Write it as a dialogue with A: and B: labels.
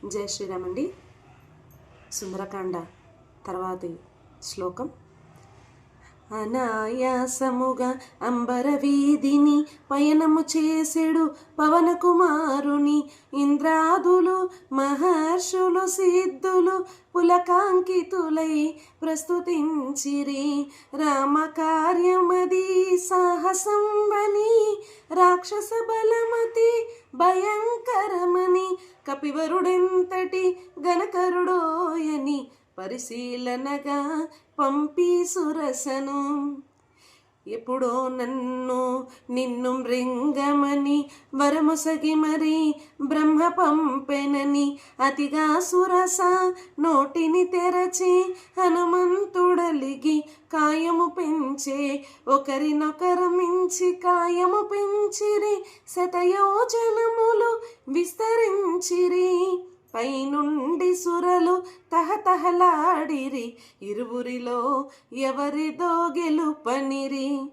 A: జై శ్రీరామ్ అండి. సుందరకాండ తర్వాతి శ్లోకం. అనాయాసముగా అంబర వీధిని పయనము చేసెడు పవన కుమారుని ఇంద్రాదులు మహర్షులు సిద్ధులు పులకాంకితులై ప్రస్తుతించిరి. రామకార్యమది సాహసంబని రాక్షస బలమతి భయంకరమని కపివరుడెంతటి గణకరుడోయని పరిశీలనగా పంపి సురసను. ఎప్పుడో నిన్ను మృంగమని వరముసగి మరి బ్రహ్మ పంపెనని అతిగా సురస నోటిని తెరచి హనుమంతుడలిగి కాయము పెంచే ఒకరినొకరు మించి కాయము పెంచిరి. శతయోజనములు విస్తరించిరి. పైనుండి సురలు తహతహలాడిరి. ఇరువురిలో ఎవరిదో గెలుపనిరి.